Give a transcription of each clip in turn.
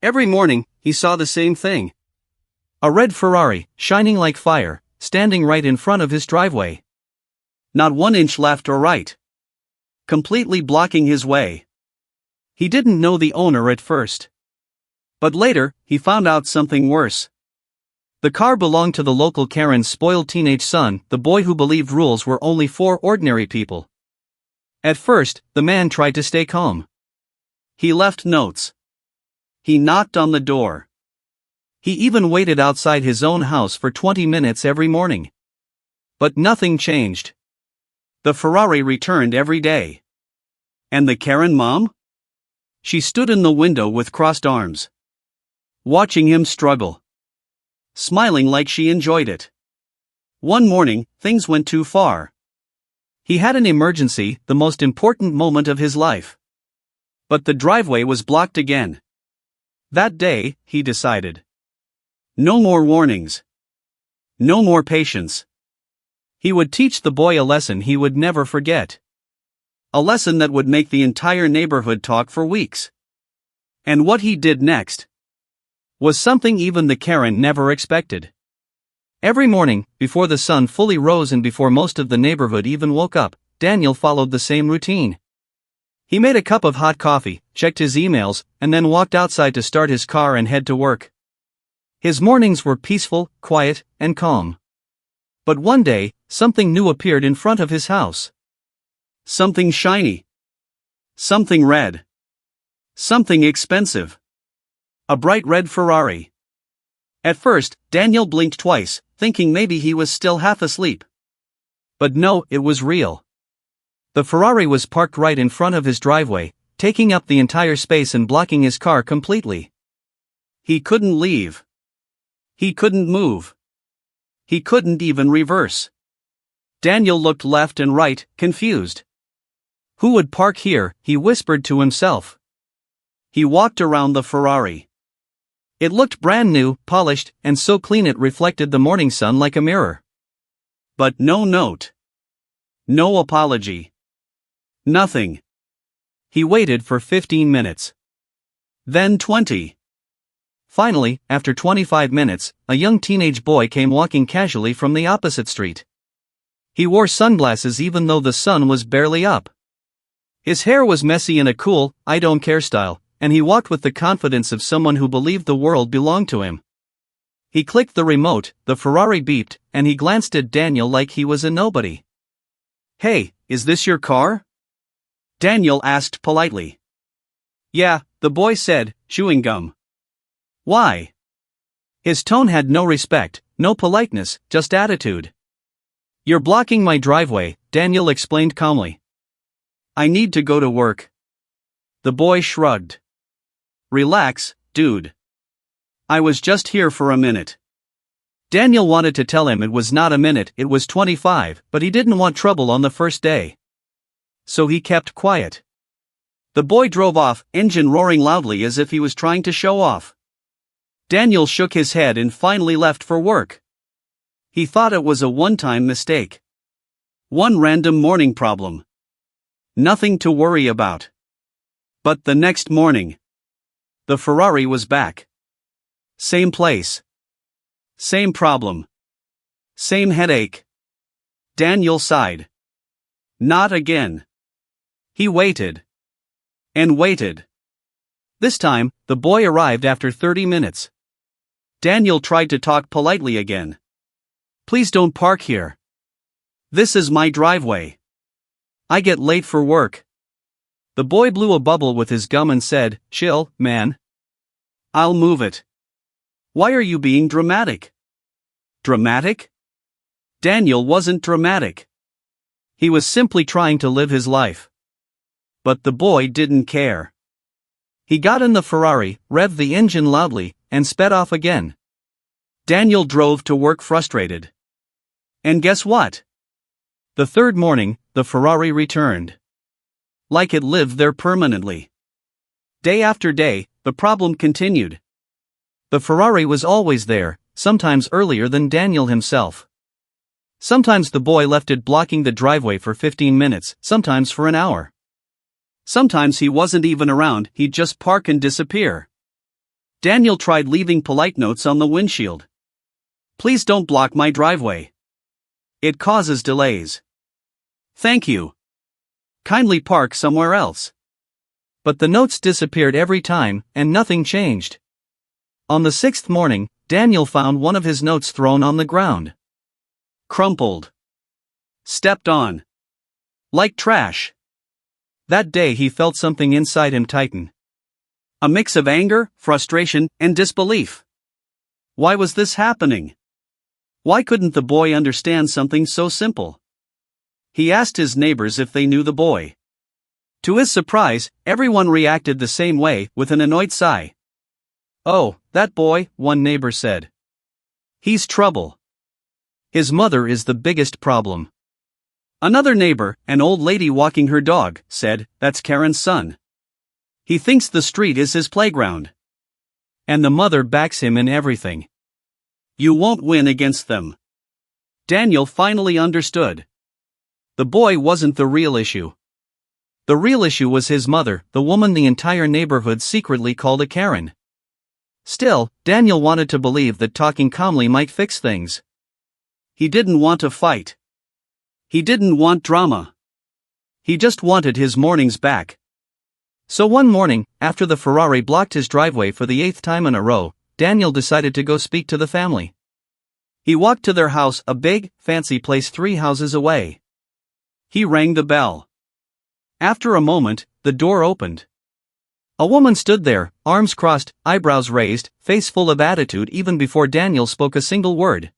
Every morning, he saw the same thing. A red Ferrari, shining like fire, standing right in front of his driveway. Not 1 inch left or right. Completely blocking his way. He didn't know the owner at first. But later, he found out something worse. The car belonged to the local Karen's spoiled teenage son, the boy who believed rules were only for ordinary people. At first, the man tried to stay calm. He left notes. He knocked on the door. He even waited outside his own house for 20 minutes every morning. But nothing changed. The Ferrari returned every day. And the Karen mom? She stood in the window with crossed arms. Watching him struggle. Smiling like she enjoyed it. One morning, things went too far. He had an emergency, the most important moment of his life. But the driveway was blocked again. That day, he decided. No more warnings. No more patience. He would teach the boy a lesson he would never forget. A lesson that would make the entire neighborhood talk for weeks. And what he did next was something even the Karen never expected. Every morning, before the sun fully rose and before most of the neighborhood even woke up, Daniel followed the same routine. He made a cup of hot coffee, checked his emails, and then walked outside to start his car and head to work. His mornings were peaceful, quiet, and calm. But one day, something new appeared in front of his house. Something shiny. Something red. Something expensive. A bright red Ferrari. At first, Daniel blinked twice, thinking maybe he was still half asleep. But no, it was real. The Ferrari was parked right in front of his driveway, taking up the entire space and blocking his car completely. He couldn't leave. He couldn't move. He couldn't even reverse. Daniel looked left and right, confused. Who would park here, he whispered to himself. He walked around the Ferrari. It looked brand new, polished, and so clean it reflected the morning sun like a mirror. But no note. No apology. Nothing. He waited for 15 minutes. Then 20. Finally, after 25 minutes, a young teenage boy came walking casually from the opposite street. He wore sunglasses even though the sun was barely up. His hair was messy in a cool, I don't care style, and he walked with the confidence of someone who believed the world belonged to him. He clicked the remote, the Ferrari beeped, and he glanced at Daniel like he was a nobody. Hey, is this your car? Daniel asked politely. Yeah, the boy said, chewing gum. Why? His tone had no respect, no politeness, just attitude. You're blocking my driveway, Daniel explained calmly. I need to go to work. The boy shrugged. Relax, dude. I was just here for a minute. Daniel wanted to tell him it was not a minute, it was 25, but he didn't want trouble on the first day. So he kept quiet. The boy drove off, engine roaring loudly as if he was trying to show off. Daniel shook his head and finally left for work. He thought it was a one-time mistake. One random morning problem. Nothing to worry about. But the next morning, the Ferrari was back. Same place. Same problem. Same headache. Daniel sighed. Not again. He waited. And waited. This time, the boy arrived after 30 minutes. Daniel tried to talk politely again. Please don't park here. This is my driveway. I get late for work. The boy blew a bubble with his gum and said, Chill, man. I'll move it. Why are you being dramatic? Dramatic? Daniel wasn't dramatic. He was simply trying to live his life. But the boy didn't care. He got in the Ferrari, revved the engine loudly, and sped off again. Daniel drove to work frustrated. And guess what? The third morning, the Ferrari returned. Like it lived there permanently. Day after day, the problem continued. The Ferrari was always there, sometimes earlier than Daniel himself. Sometimes the boy left it blocking the driveway for 15 minutes, sometimes for an hour. Sometimes he wasn't even around, he'd just park and disappear. Daniel tried leaving polite notes on the windshield. Please don't block my driveway. It causes delays. Thank you. Kindly park somewhere else. But the notes disappeared every time, and nothing changed. On the sixth morning, Daniel found one of his notes thrown on the ground. Crumpled. Stepped on. Like trash. That day he felt something inside him tighten. A mix of anger, frustration, and disbelief. Why was this happening? Why couldn't the boy understand something so simple? He asked his neighbors if they knew the boy. To his surprise, everyone reacted the same way, with an annoyed sigh. Oh, that boy, one neighbor said. He's trouble. His mother is the biggest problem. Another neighbor, an old lady walking her dog, said, that's Karen's son. He thinks the street is his playground. And the mother backs him in everything. You won't win against them. Daniel finally understood. The boy wasn't the real issue. The real issue was his mother, the woman the entire neighborhood secretly called a Karen. Still, Daniel wanted to believe that talking calmly might fix things. He didn't want a fight. He didn't want drama. He just wanted his mornings back. So one morning, after the Ferrari blocked his driveway for the 8th time in a row, Daniel decided to go speak to the family. He walked to their house, a big, fancy place 3 houses away. He rang the bell. After a moment, the door opened. A woman stood there, arms crossed, eyebrows raised, face full of attitude even before Daniel spoke a single word.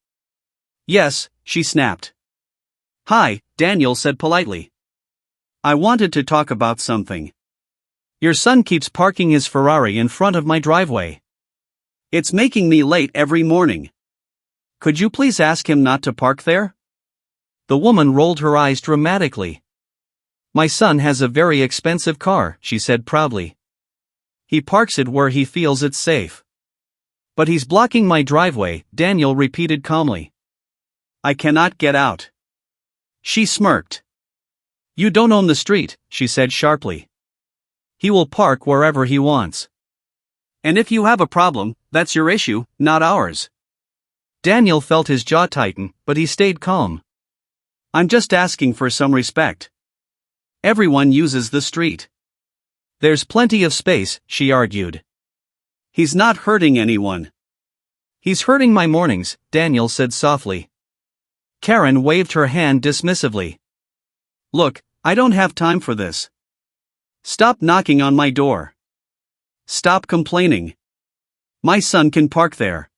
Yes, she snapped. Hi, Daniel said politely. I wanted to talk about something. Your son keeps parking his Ferrari in front of my driveway. It's making me late every morning. Could you please ask him not to park there? The woman rolled her eyes dramatically. My son has a very expensive car, she said proudly. He parks it where he feels it's safe. But he's blocking my driveway, Daniel repeated calmly. I cannot get out. She smirked. You don't own the street, she said sharply. He will park wherever he wants. And if you have a problem, that's your issue, not ours. Daniel felt his jaw tighten, but he stayed calm. I'm just asking for some respect. Everyone uses the street. There's plenty of space, she argued. He's not hurting anyone. He's hurting my mornings, Daniel said softly. Karen waved her hand dismissively. Look, I don't have time for this. Stop knocking on my door. Stop complaining. My son can park there.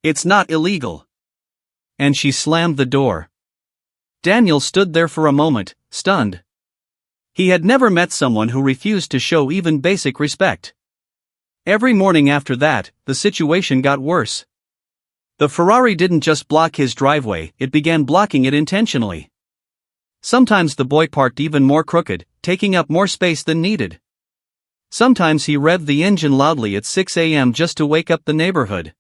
It's not illegal. And she slammed the door. Daniel stood there for a moment, stunned. He had never met someone who refused to show even basic respect. Every morning after that, the situation got worse. The Ferrari didn't just block his driveway, it began blocking it intentionally. Sometimes the boy parked even more crooked, taking up more space than needed. Sometimes he revved the engine loudly at 6 a.m. just to wake up the neighborhood.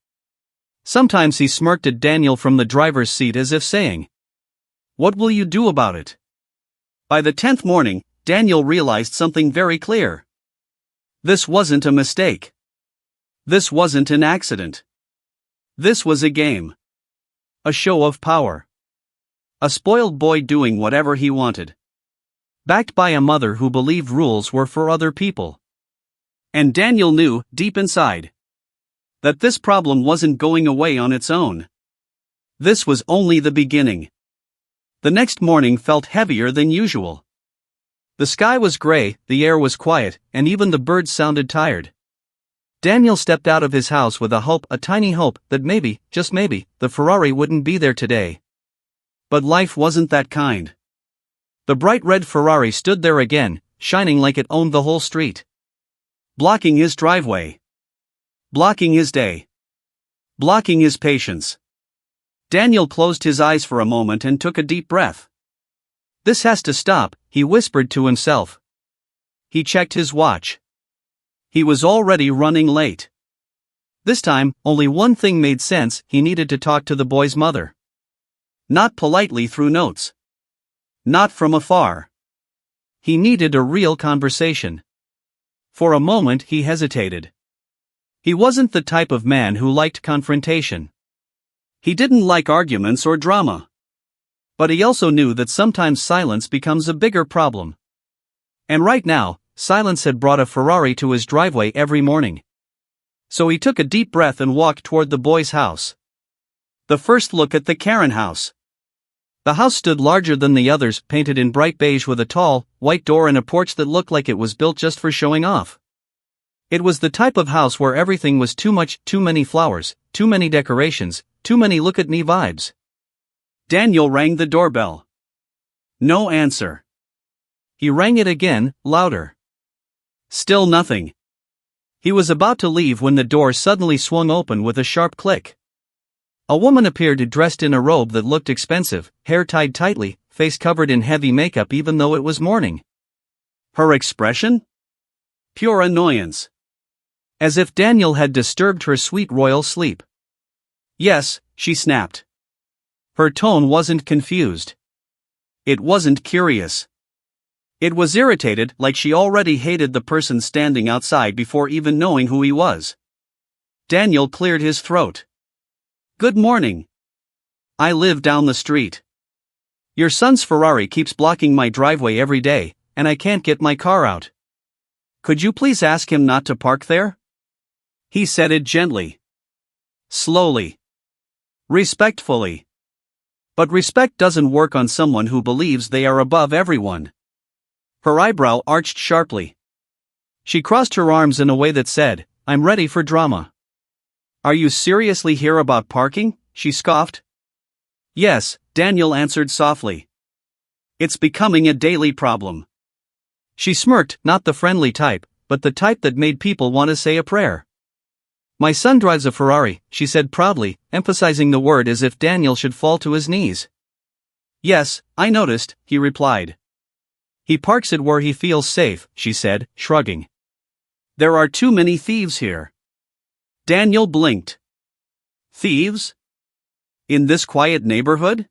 Sometimes he smirked at Daniel from the driver's seat as if saying, "What will you do about it?" By the 10th morning, Daniel realized something very clear. This wasn't a mistake. This wasn't an accident. This was a game. A show of power. A spoiled boy doing whatever he wanted. Backed by a mother who believed rules were for other people. And Daniel knew, deep inside, that this problem wasn't going away on its own. This was only the beginning. The next morning felt heavier than usual. The sky was gray, the air was quiet, and even the birds sounded tired. Daniel stepped out of his house with a hope, a tiny hope, that maybe, just maybe, the Ferrari wouldn't be there today. But life wasn't that kind. The bright red Ferrari stood there again, shining like it owned the whole street. Blocking his driveway. Blocking his day. Blocking his patience. Daniel closed his eyes for a moment and took a deep breath. This has to stop, he whispered to himself. He checked his watch. He was already running late. This time, only one thing made sense: he needed to talk to the boy's mother. Not politely through notes. Not from afar. He needed a real conversation. For a moment he hesitated. He wasn't the type of man who liked confrontation. He didn't like arguments or drama. But he also knew that sometimes silence becomes a bigger problem. And right now, silence had brought a Ferrari to his driveway every morning. So he took a deep breath and walked toward the boy's house. The first look at the Karen house. The house stood larger than the others, painted in bright beige with a tall, white door and a porch that looked like it was built just for showing off. It was the type of house where everything was too much, too many flowers, too many decorations, too many look-at-me vibes. Daniel rang the doorbell. No answer. He rang it again, louder. Still nothing. He was about to leave when the door suddenly swung open with a sharp click. A woman appeared dressed in a robe that looked expensive, hair tied tightly, face covered in heavy makeup even though it was morning. Her expression? Pure annoyance. As if Daniel had disturbed her sweet royal sleep. Yes, she snapped. Her tone wasn't confused. It wasn't curious. It was irritated, like she already hated the person standing outside before even knowing who he was. Daniel cleared his throat. Good morning. I live down the street. Your son's Ferrari keeps blocking my driveway every day, and I can't get my car out. Could you please ask him not to park there? He said it gently. Slowly. Respectfully. But respect doesn't work on someone who believes they are above everyone. Her eyebrow arched sharply. She crossed her arms in a way that said, I'm ready for drama. Are you seriously here about parking? She scoffed. Yes, Daniel answered softly. It's becoming a daily problem. She smirked, not the friendly type, but the type that made people want to say a prayer. My son drives a Ferrari, she said proudly, emphasizing the word as if Daniel should fall to his knees. Yes, I noticed, he replied. He parks it where he feels safe, she said, shrugging. There are too many thieves here. Daniel blinked. Thieves? In this quiet neighborhood?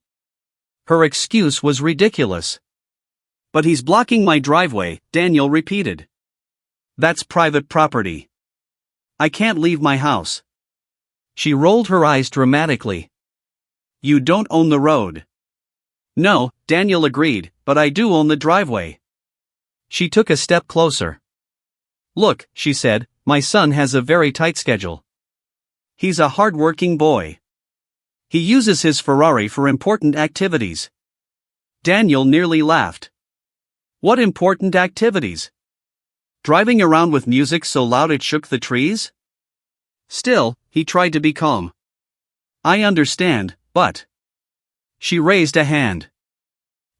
Her excuse was ridiculous. But he's blocking my driveway, Daniel repeated. That's private property. I can't leave my house. She rolled her eyes dramatically. You don't own the road. No, Daniel agreed, but I do own the driveway. She took a step closer. Look, she said, my son has a very tight schedule. He's a hard-working boy. He uses his Ferrari for important activities. Daniel nearly laughed. What important activities? Driving around with music so loud it shook the trees? Still, he tried to be calm. I understand, but... She raised a hand.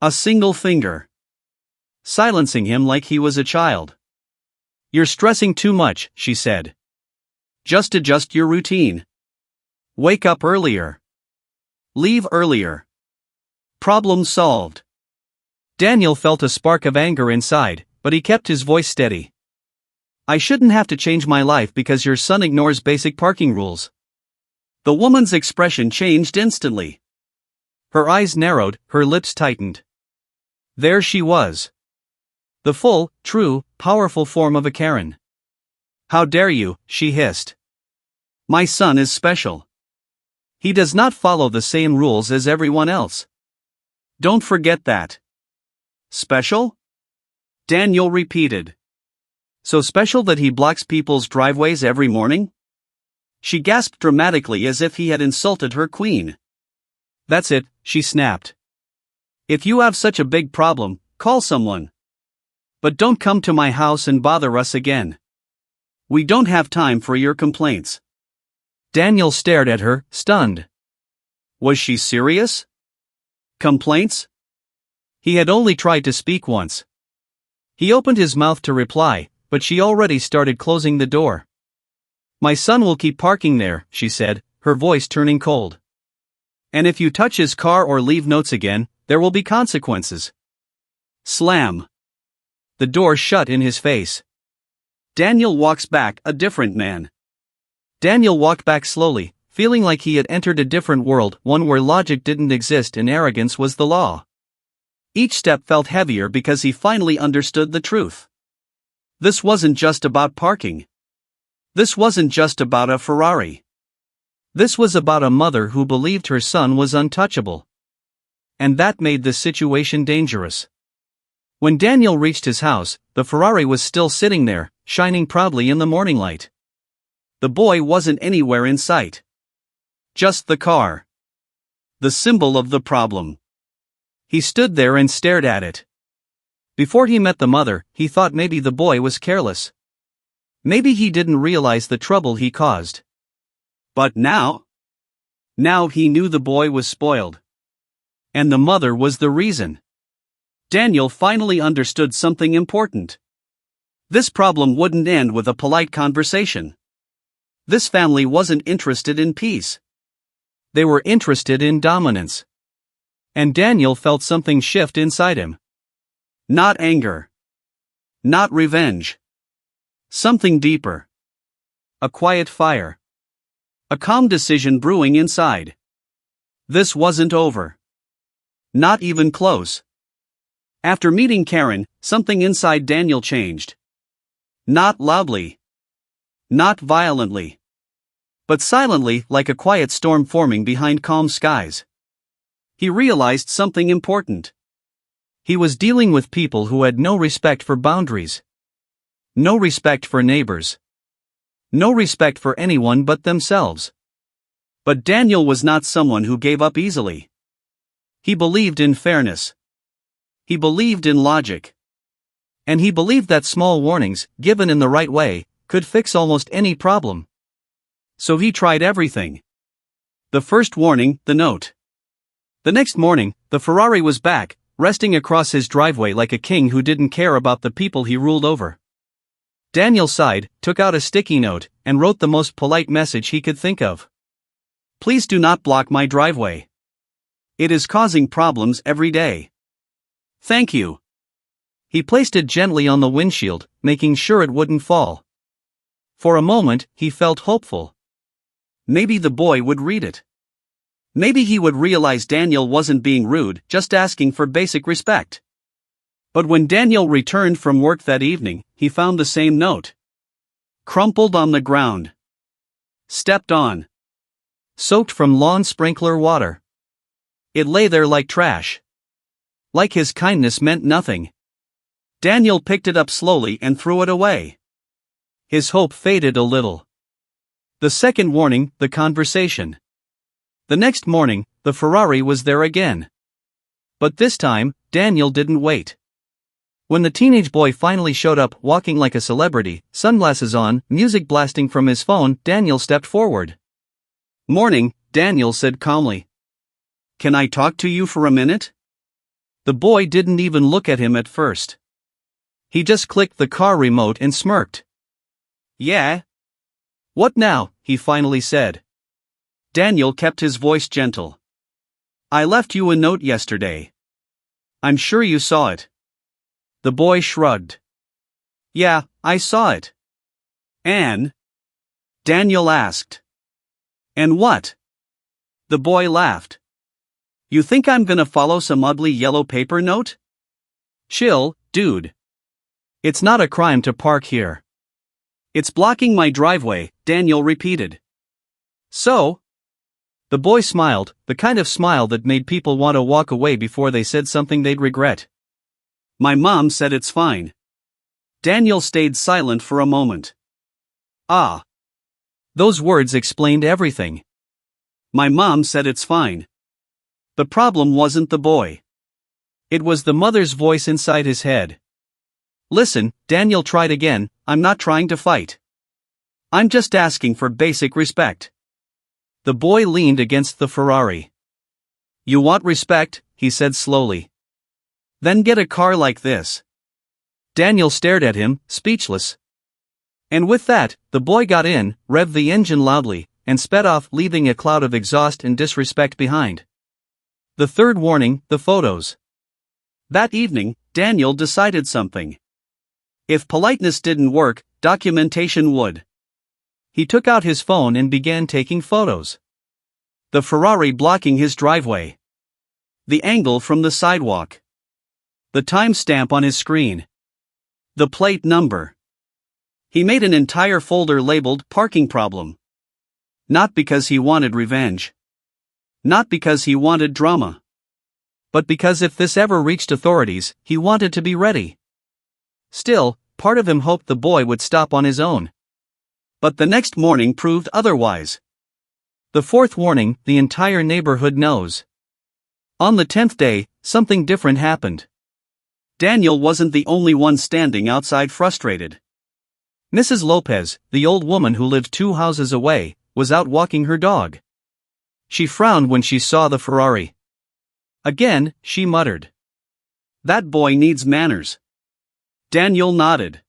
A single finger. Silencing him like he was a child. You're stressing too much, she said. Just adjust your routine. Wake up earlier. Leave earlier. Problem solved. Daniel felt a spark of anger inside, but he kept his voice steady. I shouldn't have to change my life because your son ignores basic parking rules. The woman's expression changed instantly. Her eyes narrowed, her lips tightened. There she was. The full, true, powerful form of a Karen. How dare you, she hissed. My son is special. He does not follow the same rules as everyone else. Don't forget that. Special? Daniel repeated. So special that he blocks people's driveways every morning? She gasped dramatically as if he had insulted her queen. That's it, she snapped. If you have such a big problem, call someone. But don't come to my house and bother us again. We don't have time for your complaints. Daniel stared at her, stunned. Was she serious? Complaints? He had only tried to speak once. He opened his mouth to reply, but she already started closing the door. My son will keep parking there, she said, her voice turning cold. And if you touch his car or leave notes again, there will be consequences. Slam. The door shut in his face. Daniel walks back, a different man. Daniel walked back slowly, feeling like he had entered a different world, one where logic didn't exist and arrogance was the law. Each step felt heavier because he finally understood the truth. This wasn't just about parking. This wasn't just about a Ferrari. This was about a mother who believed her son was untouchable. And that made the situation dangerous. When Daniel reached his house, the Ferrari was still sitting there, shining proudly in the morning light. The boy wasn't anywhere in sight. Just the car. The symbol of the problem. He stood there and stared at it. Before he met the mother, he thought maybe the boy was careless. Maybe he didn't realize the trouble he caused. But now he knew the boy was spoiled. And the mother was the reason. Daniel finally understood something important. This problem wouldn't end with a polite conversation. This family wasn't interested in peace. They were interested in dominance. And Daniel felt something shift inside him. Not anger. Not revenge. Something deeper. A quiet fire. A calm decision brewing inside. This wasn't over. Not even close. After meeting Karen, something inside Daniel changed. Not loudly. Not violently. But silently, like a quiet storm forming behind calm skies. He realized something important. He was dealing with people who had no respect for boundaries. No respect for neighbors. No respect for anyone but themselves. But Daniel was not someone who gave up easily. He believed in fairness. He believed in logic. And he believed that small warnings, given in the right way, could fix almost any problem. So he tried everything. The first warning, the note. The next morning, the Ferrari was back, resting across his driveway like a king who didn't care about the people he ruled over. Daniel sighed, took out a sticky note, and wrote the most polite message he could think of. Please do not block my driveway. It is causing problems every day. Thank you. He placed it gently on the windshield, making sure it wouldn't fall. For a moment, he felt hopeful. Maybe the boy would read it. Maybe he would realize Daniel wasn't being rude, just asking for basic respect. But when Daniel returned from work that evening, he found the same note. Crumpled on the ground. Stepped on. Soaked from lawn sprinkler water. It lay there like trash. Like his kindness meant nothing. Daniel picked it up slowly and threw it away. His hope faded a little. The second warning, the conversation. The next morning, the Ferrari was there again. But this time, Daniel didn't wait. When the teenage boy finally showed up, walking like a celebrity, sunglasses on, music blasting from his phone, Daniel stepped forward. Morning, Daniel said calmly. Can I talk to you for a minute? The boy didn't even look at him at first. He just clicked the car remote and smirked. Yeah? What now? He finally said. Daniel kept his voice gentle. I left you a note yesterday. I'm sure you saw it. The boy shrugged. Yeah, I saw it. And? Daniel asked. And what? The boy laughed. You think I'm gonna follow some ugly yellow paper note? Chill, dude. It's not a crime to park here. It's blocking my driveway, Daniel repeated. So? The boy smiled, the kind of smile that made people want to walk away before they said something they'd regret. My mom said it's fine. Daniel stayed silent for a moment. Ah. Those words explained everything. My mom said it's fine. The problem wasn't the boy. It was the mother's voice inside his head. Listen, Daniel tried again, I'm not trying to fight. I'm just asking for basic respect. The boy leaned against the Ferrari. You want respect, he said slowly. Then get a car like this. Daniel stared at him, speechless. And with that, the boy got in, revved the engine loudly, and sped off, leaving a cloud of exhaust and disrespect behind. The third warning, the photos. That evening, Daniel decided something. If politeness didn't work, documentation would. He took out his phone and began taking photos. The Ferrari blocking his driveway. The angle from the sidewalk. The timestamp on his screen. The plate number. He made an entire folder labeled "Parking Problem." Not because he wanted revenge. Not because he wanted drama. But because if this ever reached authorities, he wanted to be ready. Still, part of him hoped the boy would stop on his own. But the next morning proved otherwise. The fourth warning, the entire neighborhood knows. On the 10th day, something different happened. Daniel wasn't the only one standing outside frustrated. Mrs. Lopez, the old woman who lived 2 houses away, was out walking her dog. She frowned when she saw the Ferrari. Again, she muttered. "That boy needs manners." Daniel nodded.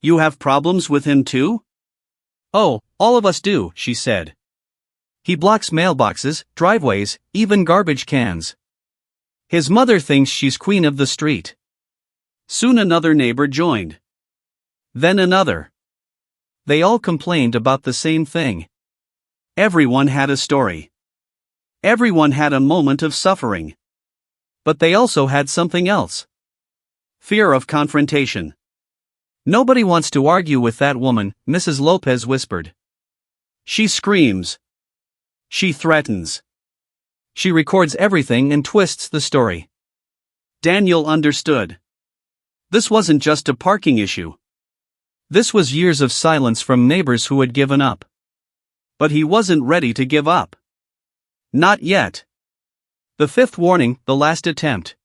"You have problems with him too?" "Oh, all of us do," she said. "He blocks mailboxes, driveways, even garbage cans. His mother thinks she's queen of the street." Soon another neighbor joined. Then another. They all complained about the same thing. Everyone had a story. Everyone had a moment of suffering. But they also had something else. Fear of confrontation. "Nobody wants to argue with that woman," Mrs. Lopez whispered. "She screams. She threatens. She records everything and twists the story." Daniel understood. This wasn't just a parking issue. This was years of silence from neighbors who had given up. But he wasn't ready to give up. Not yet. The 5th warning, the last attempt.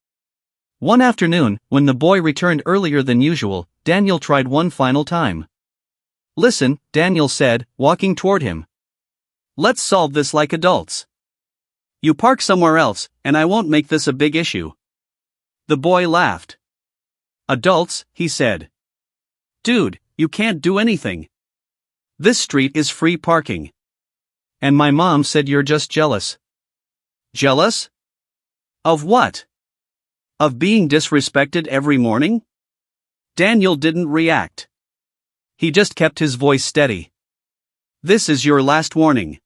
One afternoon, when the boy returned earlier than usual, Daniel tried one final time. "Listen," Daniel said, walking toward him. "Let's solve this like adults. You park somewhere else, and I won't make this a big issue." The boy laughed. "Adults," he said. "Dude, you can't do anything. This street is free parking. And my mom said you're just jealous." "Jealous? Of what? Of being disrespected every morning?" Daniel didn't react. He just kept his voice steady. "This is your last warning.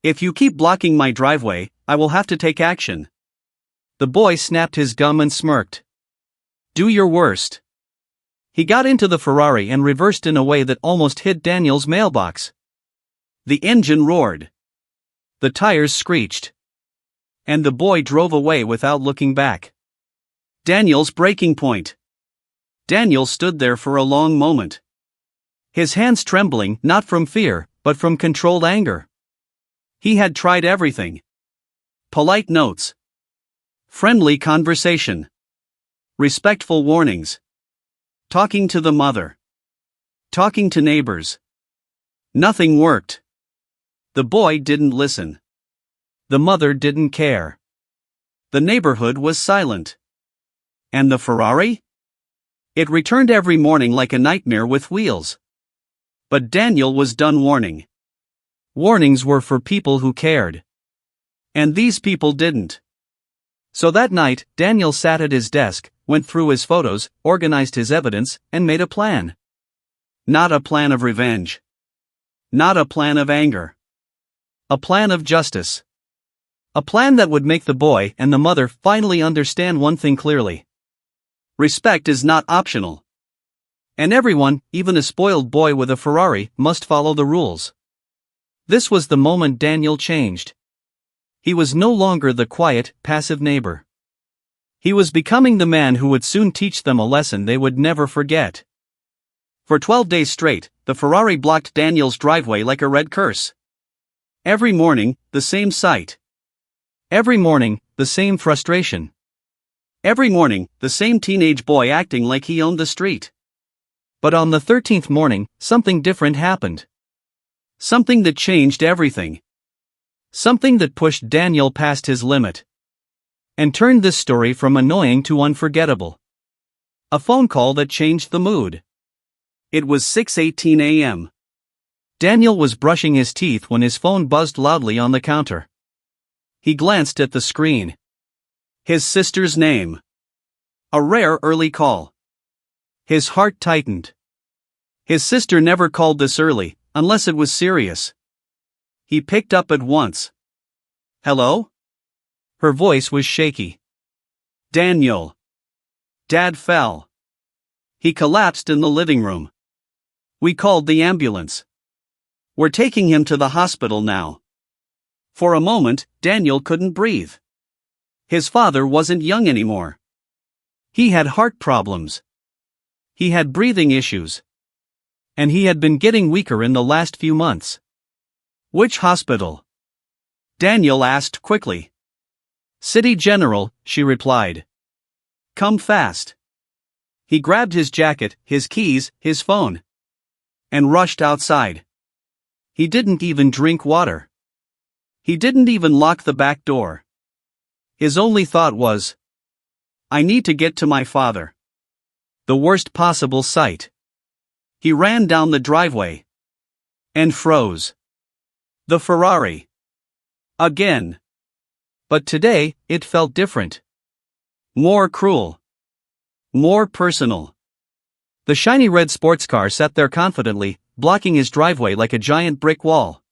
If you keep blocking my driveway, I will have to take action." The boy snapped his gum and smirked. "Do your worst." He got into the Ferrari and reversed in a way that almost hit Daniel's mailbox. The engine roared. The tires screeched. And the boy drove away without looking back. Daniel's breaking point. Daniel stood there for a long moment. His hands trembling, not from fear, but from controlled anger. He had tried everything. Polite notes. Friendly conversation. Respectful warnings. Talking to the mother. Talking to neighbors. Nothing worked. The boy didn't listen. The mother didn't care. The neighborhood was silent. And the Ferrari? It returned every morning like a nightmare with wheels. But Daniel was done warning. Warnings were for people who cared. And these people didn't. So that night, Daniel sat at his desk, went through his photos, organized his evidence, and made a plan. Not a plan of revenge. Not a plan of anger. A plan of justice. A plan that would make the boy and the mother finally understand one thing clearly. Respect is not optional. And everyone, even a spoiled boy with a Ferrari, must follow the rules. This was the moment Daniel changed. He was no longer the quiet, passive neighbor. He was becoming the man who would soon teach them a lesson they would never forget. For 12 days straight, the Ferrari blocked Daniel's driveway like a red curse. Every morning, the same sight. Every morning, the same frustration. Every morning, the same teenage boy acting like he owned the street. But on the 13th morning, something different happened. Something that changed everything. Something that pushed Daniel past his limit. And turned this story from annoying to unforgettable. A phone call that changed the mood. It was 6:18 a.m. Daniel was brushing his teeth when his phone buzzed loudly on the counter. He glanced at the screen. His sister's name. A rare early call. His heart tightened. His sister never called this early, unless it was serious. He picked up at once. "Hello?" Her voice was shaky. "Daniel. Dad fell. He collapsed in the living room. We called the ambulance. We're taking him to the hospital now. For a moment, Daniel couldn't breathe. His father wasn't young anymore. He had heart problems. He had breathing issues. And he had been getting weaker in the last few months. Which hospital? Daniel asked quickly. City General, she replied. Come fast. He grabbed his jacket, his keys, his phone. And rushed outside. He didn't even drink water. He didn't even lock the back door. His only thought was, I need to get to my father. The worst possible sight. He ran down the driveway. And froze. The Ferrari. Again. But today, it felt different. More cruel. More personal. The shiny red sports car sat there confidently, blocking his driveway like a giant brick wall.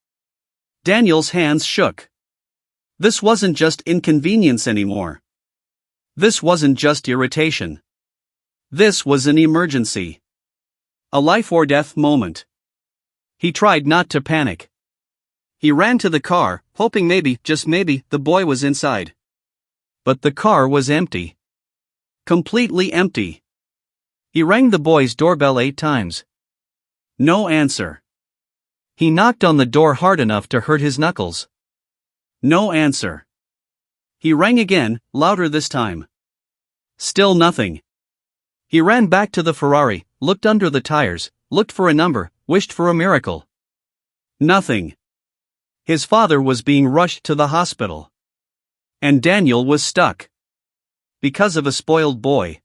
Daniel's hands shook. This wasn't just inconvenience anymore. This wasn't just irritation. This was an emergency. A life or death moment. He tried not to panic. He ran to the car, hoping maybe, just maybe, the boy was inside. But the car was empty. Completely empty. He rang the boy's doorbell 8 times. No answer. He knocked on the door hard enough to hurt his knuckles. No answer. He rang again, louder this time. Still nothing. He ran back to the Ferrari, looked under the tires, looked for a number, wished for a miracle. Nothing. His father was being rushed to the hospital. And Daniel was stuck. Because of a spoiled boy.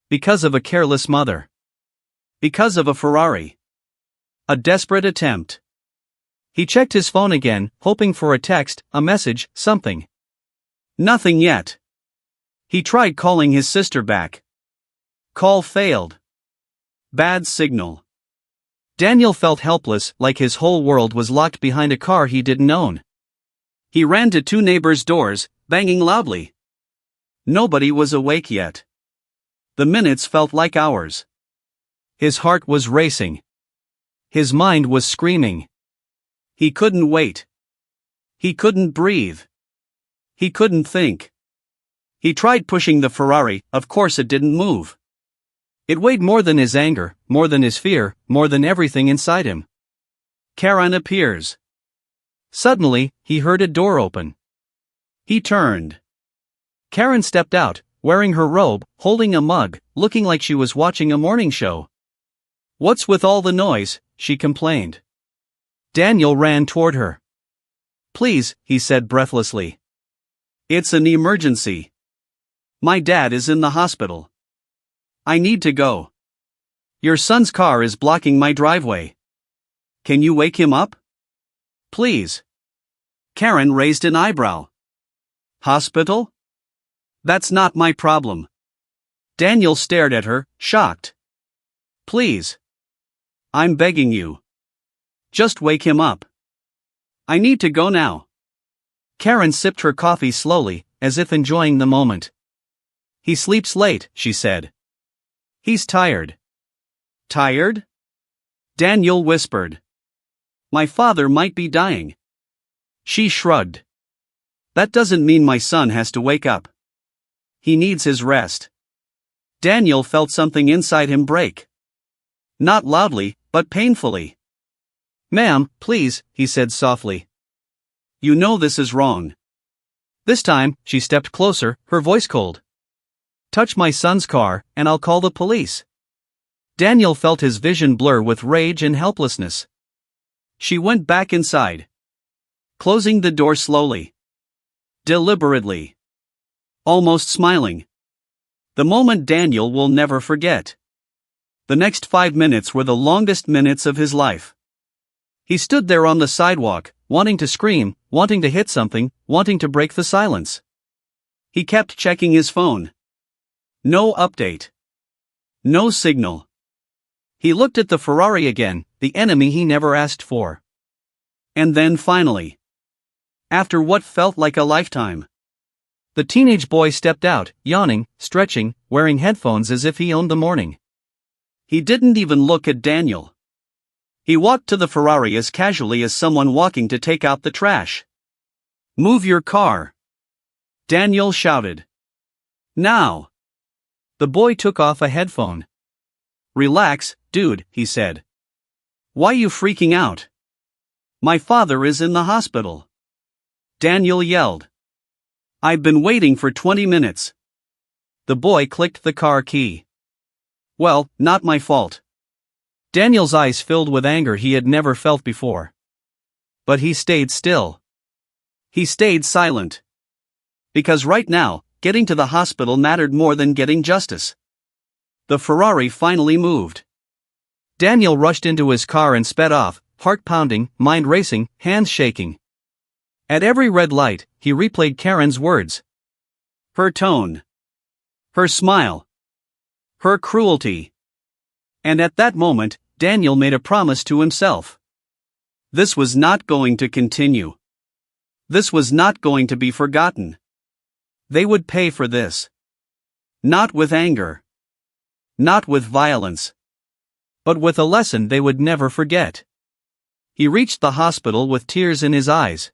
Because of a careless mother. Because of a Ferrari. A desperate attempt. He checked his phone again, hoping for a text, a message, something. Nothing yet. He tried calling his sister back. Call failed. Bad signal. Daniel felt helpless, like his whole world was locked behind a car he didn't own. He ran to 2 neighbors' doors, banging loudly. Nobody was awake yet. The minutes felt like hours. His heart was racing. His mind was screaming. He couldn't wait. He couldn't breathe. He couldn't think. He tried pushing the Ferrari, of course it didn't move. It weighed more than his anger, more than his fear, more than everything inside him. Karen appears. Suddenly, he heard a door open. He turned. Karen stepped out, wearing her robe, holding a mug, looking like she was watching a morning show. What's with all the noise? She complained. Daniel ran toward her. Please, he said breathlessly. It's an emergency. My dad is in the hospital. I need to go. Your son's car is blocking my driveway. Can you wake him up? Please. Karen raised an eyebrow. Hospital? That's not my problem. Daniel stared at her, shocked. Please. I'm begging you. Just wake him up. I need to go now. Karen sipped her coffee slowly, as if enjoying the moment. He sleeps late, she said. He's tired. Tired? Daniel whispered. My father might be dying. She shrugged. That doesn't mean my son has to wake up. He needs his rest. Daniel felt something inside him break. Not loudly, but painfully. Ma'am, please, he said softly. You know this is wrong. This time, she stepped closer, her voice cold. Touch my son's car, and I'll call the police. Daniel felt his vision blur with rage and helplessness. She went back inside. Closing the door slowly. Deliberately. Almost smiling. The moment Daniel will never forget. The next 5 minutes were the longest minutes of his life. He stood there on the sidewalk, wanting to scream, wanting to hit something, wanting to break the silence. He kept checking his phone. No update. No signal. He looked at the Ferrari again, the enemy he never asked for. And then finally. After what felt like a lifetime. The teenage boy stepped out, yawning, stretching, wearing headphones as if he owned the morning. He didn't even look at Daniel. He walked to the Ferrari as casually as someone walking to take out the trash. "Move your car!" Daniel shouted. "Now!" The boy took off a headphone. "Relax, dude," he said. "Why you freaking out?" "My father is in the hospital," Daniel yelled. "I've been waiting for 20 minutes. The boy clicked the car key. "Well, not my fault." Daniel's eyes filled with anger he had never felt before. But he stayed still. He stayed silent. Because right now, getting to the hospital mattered more than getting justice. The Ferrari finally moved. Daniel rushed into his car and sped off, heart pounding, mind racing, hands shaking. At every red light, he replayed Karen's words. Her tone. Her smile. Her cruelty. And at that moment, Daniel made a promise to himself. This was not going to continue. This was not going to be forgotten. They would pay for this. Not with anger. Not with violence. But with a lesson they would never forget. He reached the hospital with tears in his eyes.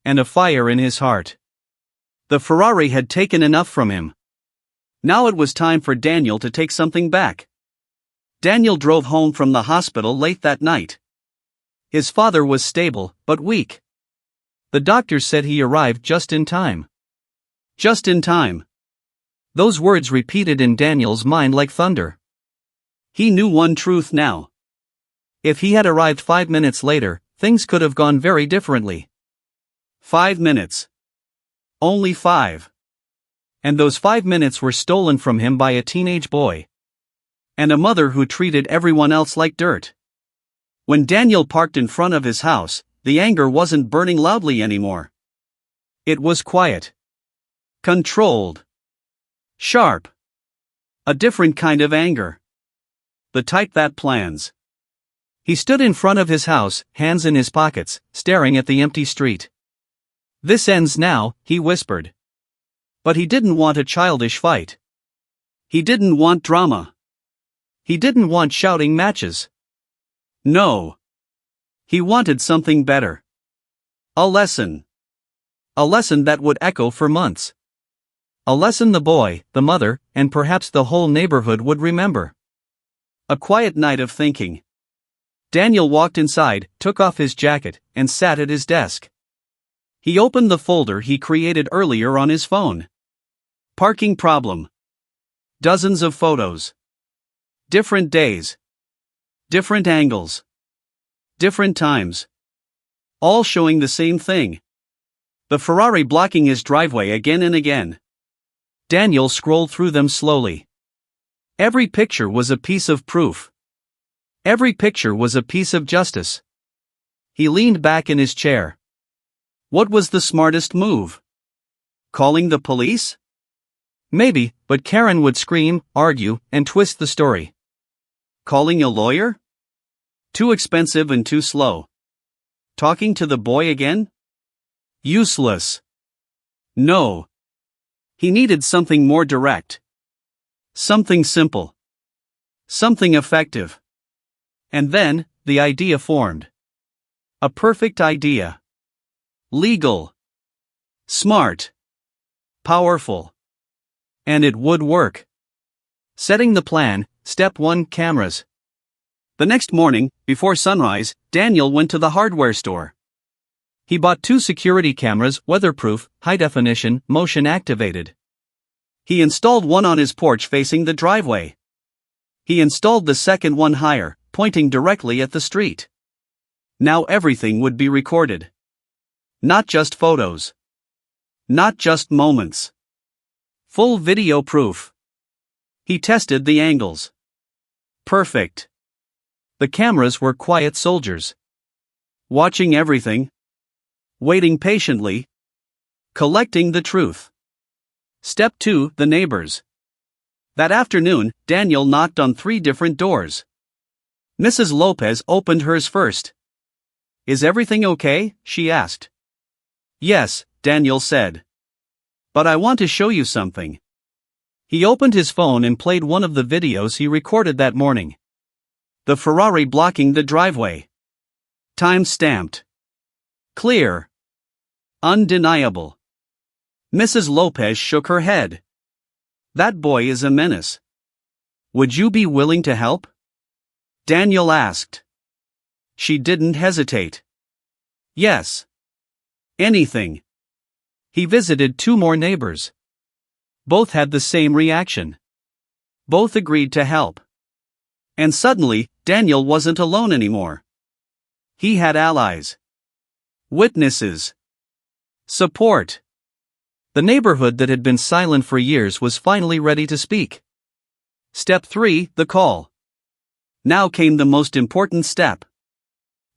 And a fire in his heart. The Ferrari had taken enough from him. Now it was time for Daniel to take something back. Daniel drove home from the hospital late that night. His father was stable, but weak. The doctors said he arrived just in time. Just in time. Those words repeated in Daniel's mind like thunder. He knew one truth now. If he had arrived 5 minutes later, things could have gone very differently. 5 minutes. Only 5. And those 5 minutes were stolen from him by a teenage boy. And a mother who treated everyone else like dirt. When Daniel parked in front of his house, the anger wasn't burning loudly anymore. It was quiet. Controlled. Sharp. A different kind of anger. The type that plans. He stood in front of his house, hands in his pockets, staring at the empty street. This ends now, he whispered. But he didn't want a childish fight. He didn't want drama. He didn't want shouting matches. No. He wanted something better. A lesson. A lesson that would echo for months. A lesson the boy, the mother, and perhaps the whole neighborhood would remember. A quiet night of thinking. Daniel walked inside, took off his jacket, and sat at his desk. He opened the folder he created earlier on his phone. Parking problem. Dozens of photos. Different days. Different angles. Different times. All showing the same thing. The Ferrari blocking his driveway again and again. Daniel scrolled through them slowly. Every picture was a piece of proof. Every picture was a piece of justice. He leaned back in his chair. What was the smartest move? Calling the police? Maybe, but Karen would scream, argue, and twist the story. Calling a lawyer? Too expensive and too slow. Talking to the boy again? Useless. No. He needed something more direct. Something simple. Something effective. And then, the idea formed. A perfect idea. Legal. Smart. Powerful. And it would work. Setting the plan, Step 1: Cameras. The next morning, before sunrise, Daniel went to the hardware store. He bought 2 security cameras, weatherproof, high definition, motion activated. He installed one on his porch facing the driveway. He installed the second one higher, pointing directly at the street. Now everything would be recorded. Not just photos. Not just moments. Full video proof. He tested the angles. Perfect. The cameras were quiet soldiers. Watching everything. Waiting patiently. Collecting the truth. Step 2: The neighbors. That afternoon, Daniel knocked on 3 different doors. Mrs. Lopez opened hers first. Is everything okay? She asked. Yes, Daniel said. But I want to show you something. He opened his phone and played one of the videos he recorded that morning. The Ferrari blocking the driveway. Time stamped. Clear. Undeniable. Mrs. Lopez shook her head. That boy is a menace. Would you be willing to help? Daniel asked. She didn't hesitate. Yes. Anything. He visited 2 more neighbors. Both had the same reaction. Both agreed to help. And suddenly, Daniel wasn't alone anymore. He had allies. Witnesses. Support. The neighborhood that had been silent for years was finally ready to speak. Step 3, the call. Now came the most important step.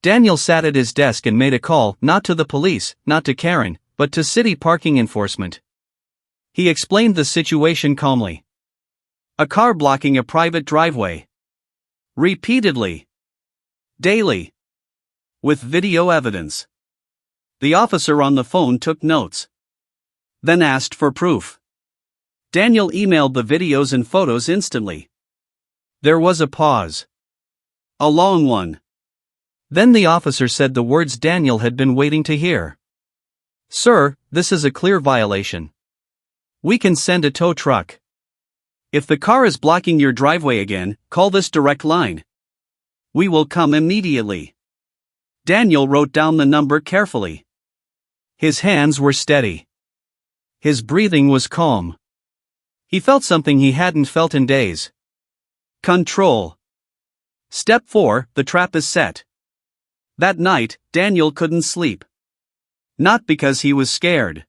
Daniel sat at his desk and made a call, not to the police, not to Karen, but to city parking enforcement. He explained the situation calmly. A car blocking a private driveway. Repeatedly. Daily. With video evidence. The officer on the phone took notes. Then asked for proof. Daniel emailed the videos and photos instantly. There was a pause. A long one. Then the officer said the words Daniel had been waiting to hear. Sir, this is a clear violation. We can send a tow truck. If the car is blocking your driveway again, call this direct line. We will come immediately. Daniel wrote down the number carefully. His hands were steady. His breathing was calm. He felt something he hadn't felt in days. Control. Step 4, the trap is set. That night, Daniel couldn't sleep. Not because he was scared.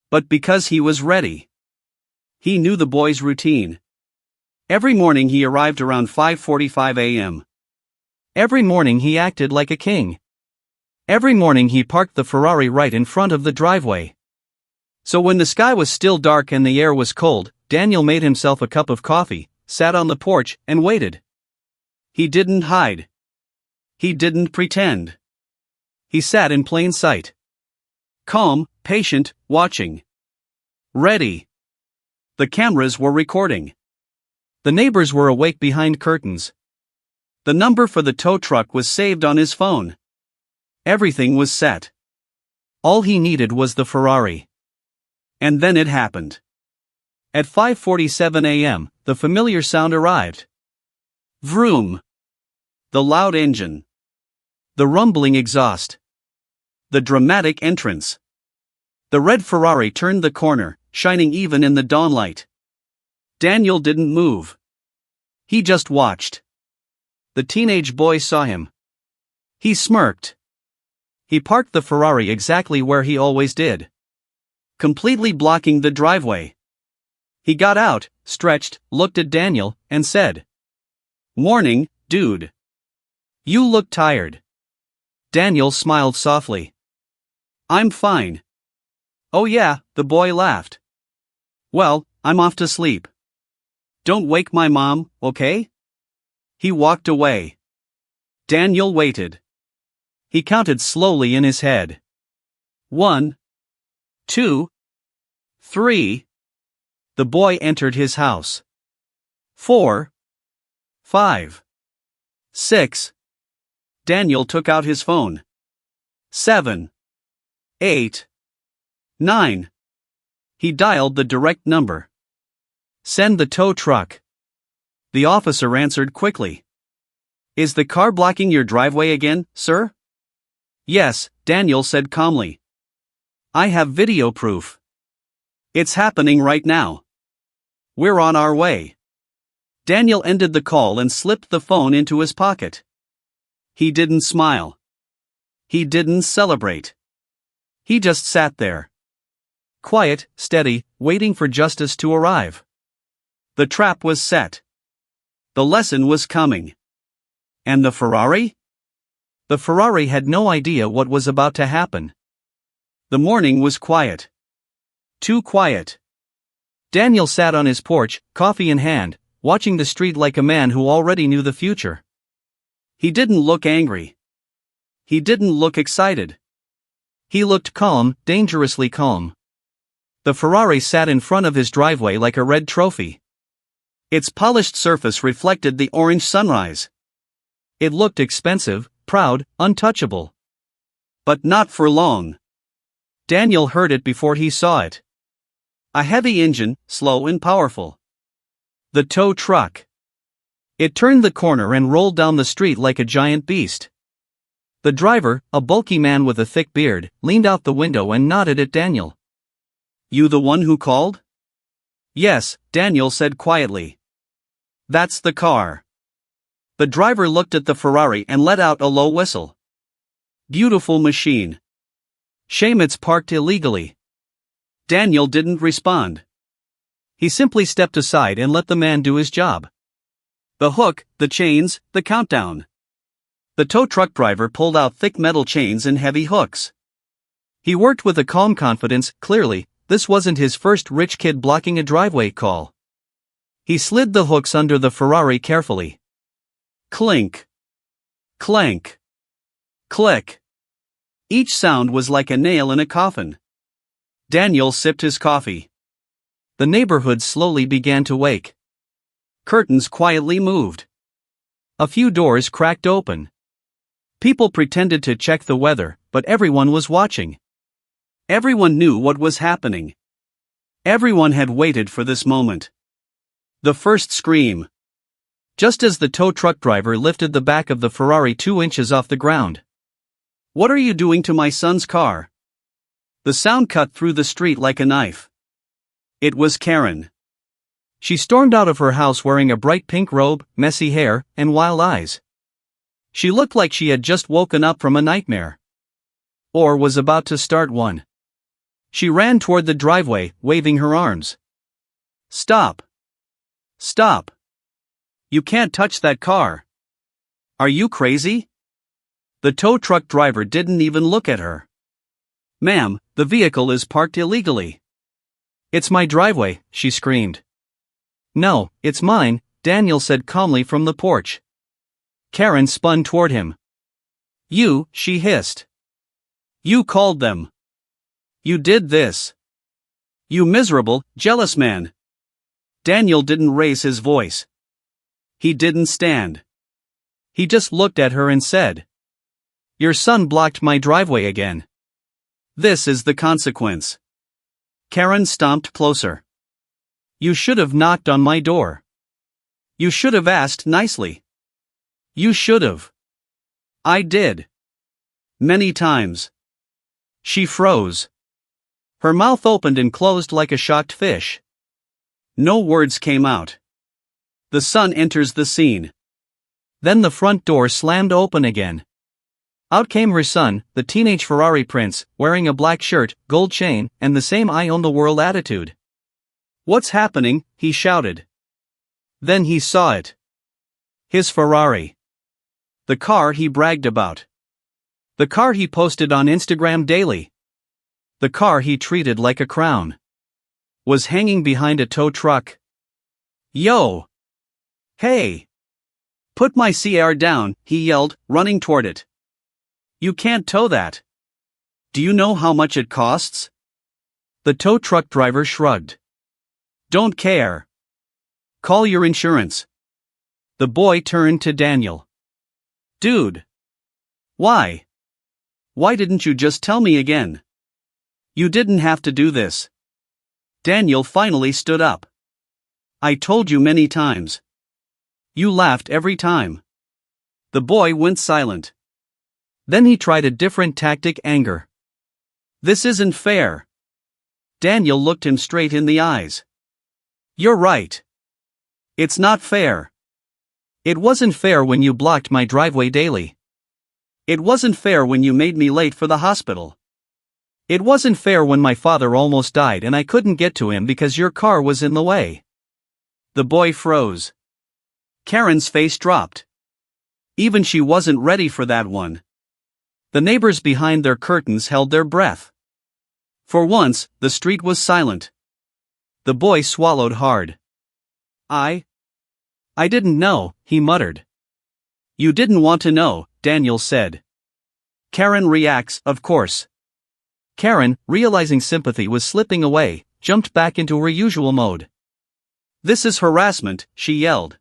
But because he was ready. He knew the boy's routine. Every morning he arrived around 5:45 a.m. Every morning he acted like a king. Every morning he parked the Ferrari right in front of the driveway. So when the sky was still dark and the air was cold, Daniel made himself a cup of coffee, sat on the porch, and waited. He didn't hide. He didn't pretend. He sat in plain sight. Calm, patient, watching. Ready. The cameras were recording. The neighbors were awake behind curtains. The number for the tow truck was saved on his phone. Everything was set. All he needed was the Ferrari. And then it happened. At 5:47 a.m., the familiar sound arrived. Vroom. The loud engine. The rumbling exhaust. The dramatic entrance. The red Ferrari turned the corner, shining even in the dawnlight. Daniel didn't move. He just watched. The teenage boy saw him. He smirked. He parked the Ferrari exactly where he always did. Completely blocking the driveway. He got out, stretched, looked at Daniel, and said, "Morning, dude. You look tired." Daniel smiled softly. "I'm fine." "Oh yeah," the boy laughed. "Well, I'm off to sleep. Don't wake my mom, okay?" He walked away. Daniel waited. He counted slowly in his head. 1, 2, 3. The boy entered his house. 4, 5, 6. Daniel took out his phone. 7, 8, 9. He dialed the direct number. "Send the tow truck." The officer answered quickly. "Is the car blocking your driveway again, sir?" "Yes," Daniel said calmly. "I have video proof. It's happening right now. We're on our way." Daniel ended the call and slipped the phone into his pocket. He didn't smile. He didn't celebrate. He just sat there. Quiet, steady, waiting for justice to arrive. The trap was set. The lesson was coming. And the Ferrari? The Ferrari had no idea what was about to happen. The morning was quiet. Too quiet. Daniel sat on his porch, coffee in hand, watching the street like a man who already knew the future. He didn't look angry. He didn't look excited. He looked calm, dangerously calm. The Ferrari sat in front of his driveway like a red trophy. Its polished surface reflected the orange sunrise. It looked expensive, proud, untouchable. But not for long. Daniel heard it before he saw it. A heavy engine, slow and powerful. The tow truck. It turned the corner and rolled down the street like a giant beast. The driver, a bulky man with a thick beard, leaned out the window and nodded at Daniel. "You the one who called?" "Yes," Daniel said quietly. "That's the car." The driver looked at the Ferrari and let out a low whistle. "Beautiful machine. Shame it's parked illegally." Daniel didn't respond. He simply stepped aside and let the man do his job. The hook, the chains, the countdown. The tow truck driver pulled out thick metal chains and heavy hooks. He worked with a calm confidence. Clearly, this wasn't his first rich kid blocking a driveway call. He slid the hooks under the Ferrari carefully. Clink. Clank. Click. Each sound was like a nail in a coffin. Daniel sipped his coffee. The neighborhood slowly began to wake. Curtains quietly moved. A few doors cracked open. People pretended to check the weather, but everyone was watching. Everyone knew what was happening. Everyone had waited for this moment. The first scream. Just as the tow truck driver lifted the back of the Ferrari 2 inches off the ground. "What are you doing to my son's car?" The sound cut through the street like a knife. It was Karen. She stormed out of her house wearing a bright pink robe, messy hair, and wild eyes. She looked like she had just woken up from a nightmare. Or was about to start one. She ran toward the driveway, waving her arms. "Stop! Stop! You can't touch that car! Are you crazy?" The tow truck driver didn't even look at her. "Ma'am, the vehicle is parked illegally." "It's my driveway," she screamed. "No, it's mine," Daniel said calmly from the porch. Karen spun toward him. "You," she hissed. "You called them. You did this. You miserable, jealous man." Daniel didn't raise his voice. He didn't stand. He just looked at her and said, "Your son blocked my driveway again. This is the consequence." Karen stomped closer. "You should have knocked on my door. You should have asked nicely. You should have." "I did. Many times." She froze. Her mouth opened and closed like a shocked fish. No words came out. The son enters the scene. Then the front door slammed open again. Out came her son, the teenage Ferrari prince, wearing a black shirt, gold chain, and the same "I own the world" attitude. "What's happening?" he shouted. Then he saw it. His Ferrari. The car he bragged about. The car he posted on Instagram daily. The car he treated like a crown. Was hanging behind a tow truck. "Yo! Hey! Put my CR down," he yelled, running toward it. "You can't tow that. Do you know how much it costs?" The tow truck driver shrugged. "Don't care. Call your insurance." The boy turned to Daniel. "Dude. Why? Why didn't you just tell me again? You didn't have to do this." Daniel finally stood up. "I told you many times. You laughed every time." The boy went silent. Then he tried a different tactic: anger. "This isn't fair." Daniel looked him straight in the eyes. "You're right. It's not fair. It wasn't fair when you blocked my driveway daily. It wasn't fair when you made me late for the hospital. It wasn't fair when my father almost died and I couldn't get to him because your car was in the way." The boy froze. Karen's face dropped. Even she wasn't ready for that one. The neighbors behind their curtains held their breath. For once, the street was silent. The boy swallowed hard. I didn't know," he muttered. "You didn't want to know," Daniel said. "Karen reacts, of course." Karen, realizing sympathy was slipping away, jumped back into her usual mode. "This is harassment," she yelled.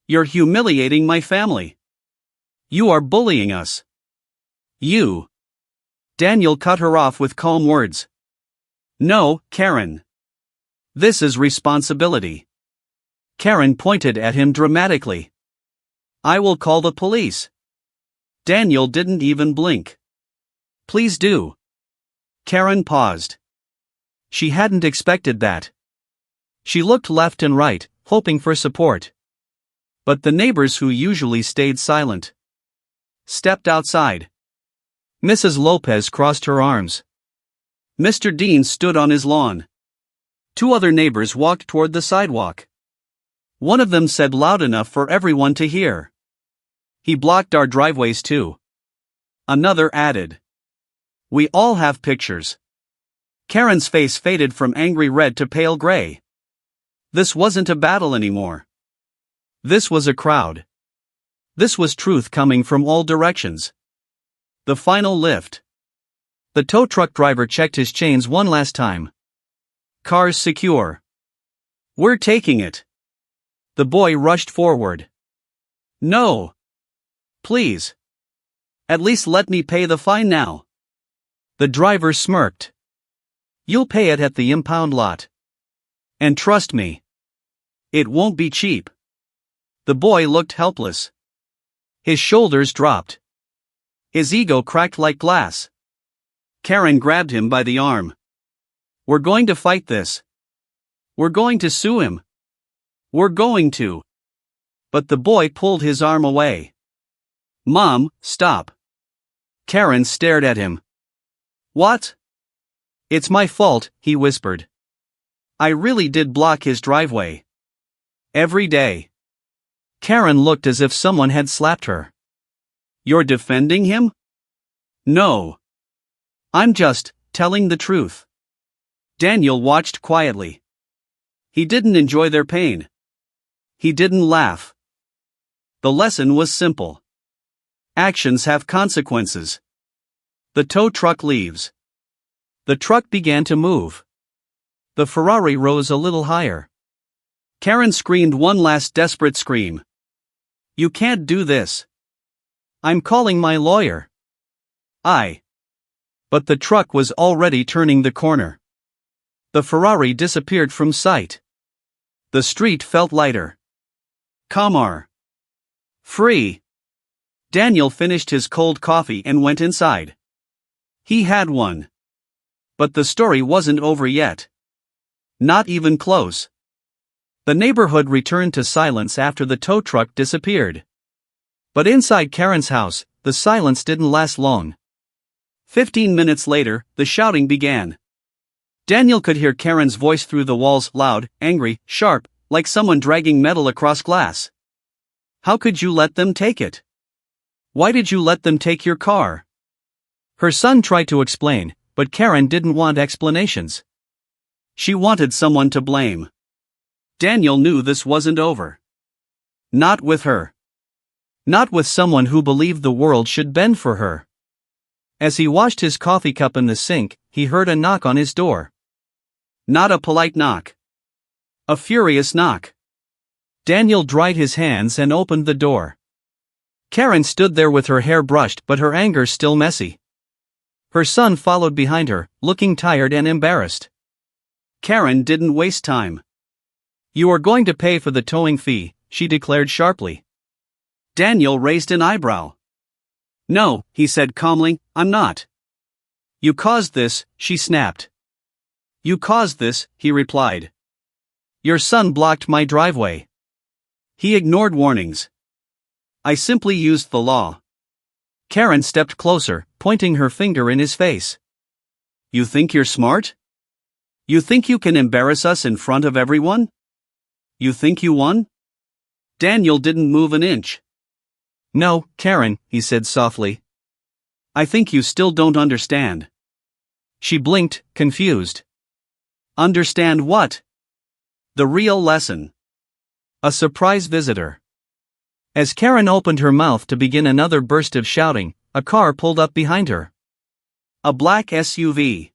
"You're humiliating my family. You are bullying us. You. Daniel cut her off with calm words. No, Karen. This is responsibility. Karen pointed at him dramatically. I will call the police. Daniel didn't even blink. Please do. Karen paused. She hadn't expected that. She looked left and right, hoping for support. But the neighbors, who usually stayed silent, stepped outside. Mrs. Lopez crossed her arms. Mr. Dean stood on his lawn. Two other neighbors walked toward the sidewalk. One of them said loud enough for everyone to hear, "He blocked our driveways too." Another added, "We all have pictures." Karen's face faded from angry red to pale gray. This wasn't a battle anymore. This was a crowd. This was truth coming from all directions. The final lift. The tow truck driver checked his chains one last time. Car's secure. We're taking it. The boy rushed forward. No. Please. At least let me pay the fine now. The driver smirked. You'll pay it at the impound lot. And trust me, it won't be cheap. The boy looked helpless. His shoulders dropped. His ego cracked like glass. Karen grabbed him by the arm. We're going to fight this. We're going to sue him. We're going to. But the boy pulled his arm away. Mom, stop. Karen stared at him. What? It's my fault, he whispered. I really did block his driveway. Every day. Karen looked as if someone had slapped her. You're defending him? No. I'm just telling the truth. Daniel watched quietly. He didn't enjoy their pain. He didn't laugh. The lesson was simple. Actions have consequences. The tow truck leaves. The truck began to move. The Ferrari rose a little higher. Karen screamed one last desperate scream. You can't do this. I'm calling my lawyer. But the truck was already turning the corner. The Ferrari disappeared from sight. The street felt lighter. Calmer. Free. Daniel finished his cold coffee and went inside. He had one. But the story wasn't over yet. Not even close. The neighborhood returned to silence after the tow truck disappeared. But inside Karen's house, the silence didn't last long. 15 minutes later, the shouting began. Daniel could hear Karen's voice through the walls, loud, angry, sharp, like someone dragging metal across glass. How could you let them take it? Why did you let them take your car? Her son tried to explain, but Karen didn't want explanations. She wanted someone to blame. Daniel knew this wasn't over. Not with her. Not with someone who believed the world should bend for her. As he washed his coffee cup in the sink, he heard a knock on his door. Not a polite knock. A furious knock. Daniel dried his hands and opened the door. Karen stood there with her hair brushed but her anger still messy. Her son followed behind her, looking tired and embarrassed. Karen didn't waste time. You are going to pay for the towing fee, she declared sharply. Daniel raised an eyebrow. No, he said calmly, I'm not. You caused this, she snapped. You caused this, he replied. Your son blocked my driveway. He ignored warnings. I simply used the law. Karen stepped closer, pointing her finger in his face. You think you're smart? You think you can embarrass us in front of everyone? You think you won? Daniel didn't move an inch. No, Karen, he said softly. I think you still don't understand. She blinked, confused. Understand what? The real lesson. A surprise visitor. As Karen opened her mouth to begin another burst of shouting, a car pulled up behind her. A black SUV.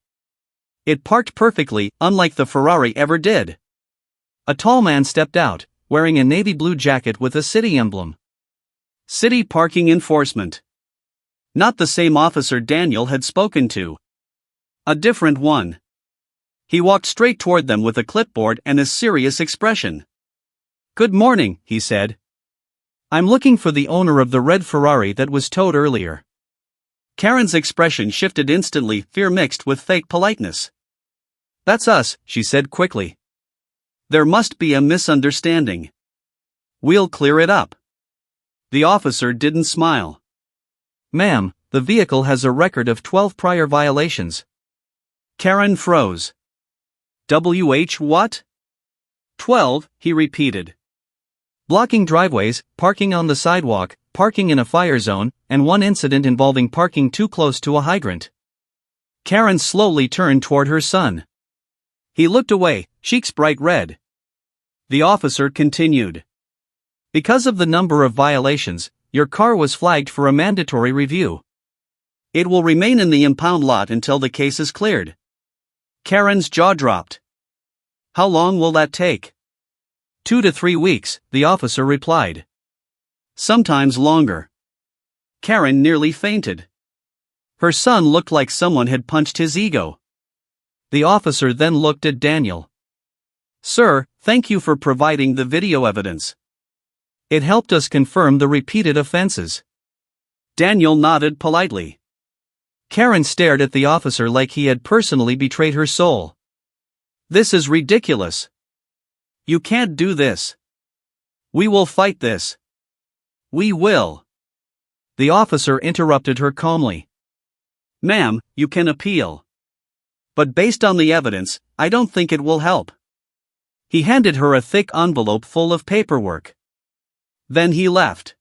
It parked perfectly, unlike the Ferrari ever did. A tall man stepped out, wearing a navy blue jacket with a city emblem. City parking enforcement. Not the same officer Daniel had spoken to. A different one. He walked straight toward them with a clipboard and a serious expression. "Good morning," he said. "I'm looking for the owner of the red Ferrari that was towed earlier." Karen's expression shifted instantly, fear mixed with fake politeness. "That's us," she said quickly. "There must be a misunderstanding. We'll clear it up." The officer didn't smile. "Ma'am, the vehicle has a record of 12 prior violations." Karen froze. What? 12, he repeated. Blocking driveways, parking on the sidewalk, parking in a fire zone, and one incident involving parking too close to a hydrant. Karen slowly turned toward her son. He looked away, cheeks bright red. The officer continued. "Because of the number of violations, your car was flagged for a mandatory review. It will remain in the impound lot until the case is cleared." Karen's jaw dropped. "How long will that take?" 2 to 3 weeks, the officer replied. "Sometimes longer." Karen nearly fainted. Her son looked like someone had punched his ego. The officer then looked at Daniel. "Sir, thank you for providing the video evidence. It helped us confirm the repeated offenses." Daniel nodded politely. Karen stared at the officer like he had personally betrayed her soul. "This is ridiculous. You can't do this. We will fight this. We will." The officer interrupted her calmly. "Ma'am, you can appeal. But based on the evidence, I don't think it will help." He handed her a thick envelope full of paperwork. Then he left.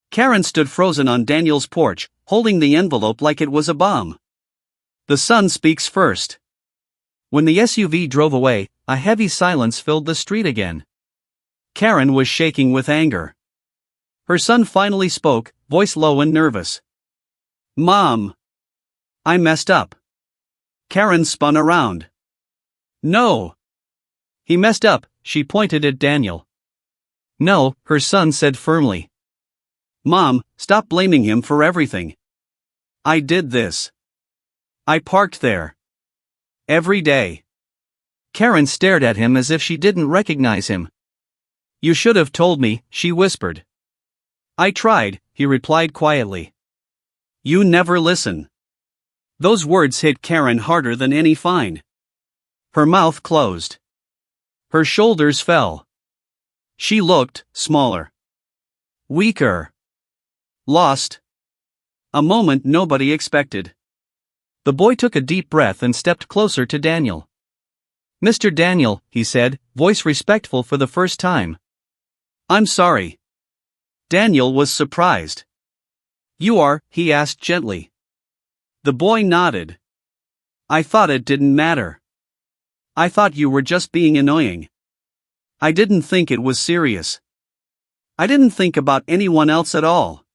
Karen stood frozen on Daniel's porch, holding the envelope like it was a bomb. The son speaks first. When the SUV drove away, a heavy silence filled the street again. Karen was shaking with anger. Her son finally spoke, voice low and nervous. "Mom. I messed up." Karen spun around. "No. He messed up," she pointed at Daniel. "No," her son said firmly. "Mom, stop blaming him for everything. I did this. I parked there. Every day." Karen stared at him as if she didn't recognize him. "You should have told me," she whispered. "I tried," he replied quietly. "You never listen." Those words hit Karen harder than any fine. Her mouth closed. Her shoulders fell. She looked smaller. Weaker. Lost. A moment nobody expected. The boy took a deep breath and stepped closer to Daniel. "Mr. Daniel," he said, voice respectful for the first time. "I'm sorry." Daniel was surprised. "You are?" he asked gently. The boy nodded. "I thought it didn't matter. I thought you were just being annoying. I didn't think it was serious. I didn't think about anyone else at all."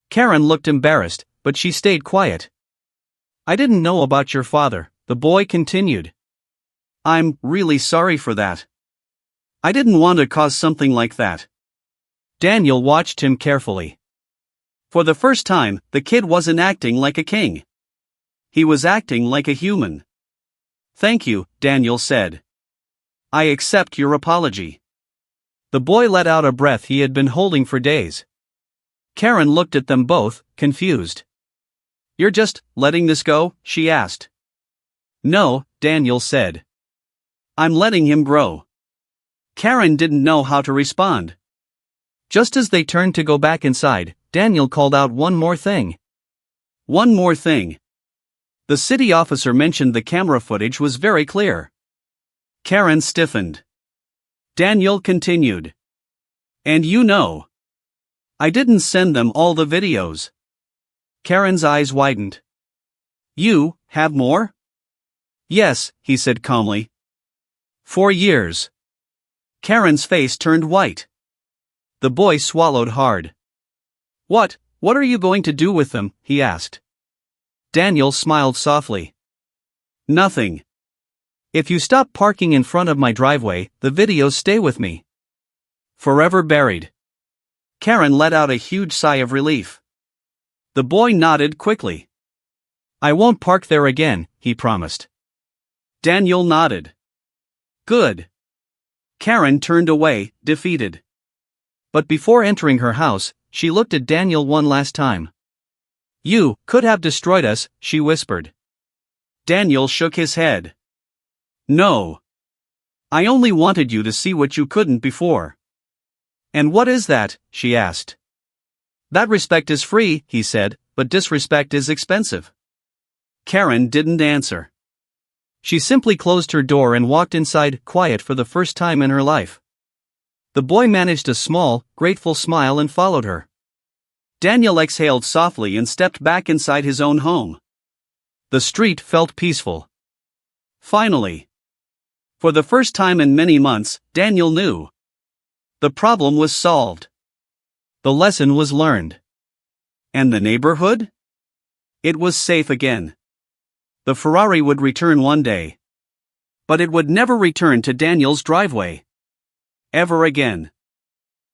Karen looked embarrassed, but she stayed quiet. "I didn't know about your father," the boy continued. "I'm really sorry for that. I didn't want to cause something like that." Daniel watched him carefully. For the first time, the kid wasn't acting like a king. He was acting like a human. "Thank you," Daniel said. "I accept your apology." The boy let out a breath he had been holding for days. Karen looked at them both, confused. "You're just letting this go?" she asked. "No," Daniel said. "I'm letting him grow." Karen didn't know how to respond. Just as they turned to go back inside, Daniel called out one more thing. "One more thing. The city officer mentioned the camera footage was very clear." Karen stiffened. Daniel continued. "And you know. I didn't send them all the videos." Karen's eyes widened. "You have more?" "Yes," he said calmly. 4 years. Karen's face turned white. The boy swallowed hard. What are you going to do with them?" he asked. Daniel smiled softly. "Nothing. If you stop parking in front of my driveway, the videos stay with me. Forever buried." Karen let out a huge sigh of relief. The boy nodded quickly. I won't park there again, he promised. Daniel nodded. Good. Karen turned away, defeated. But before entering her house, she looked at Daniel one last time. You could have destroyed us, she whispered. Daniel shook his head. No. I only wanted you to see what you couldn't before. And what is that? She asked. That respect is free, he said, but disrespect is expensive. Karen didn't answer. She simply closed her door and walked inside, quiet for the first time in her life. The boy managed a small, grateful smile and followed her. Daniel exhaled softly and stepped back inside his own home. The street felt peaceful. Finally. For the first time in many months, Daniel knew. The problem was solved. The lesson was learned. And the neighborhood? It was safe again. The Ferrari would return one day. But it would never return to Daniel's driveway. Ever again.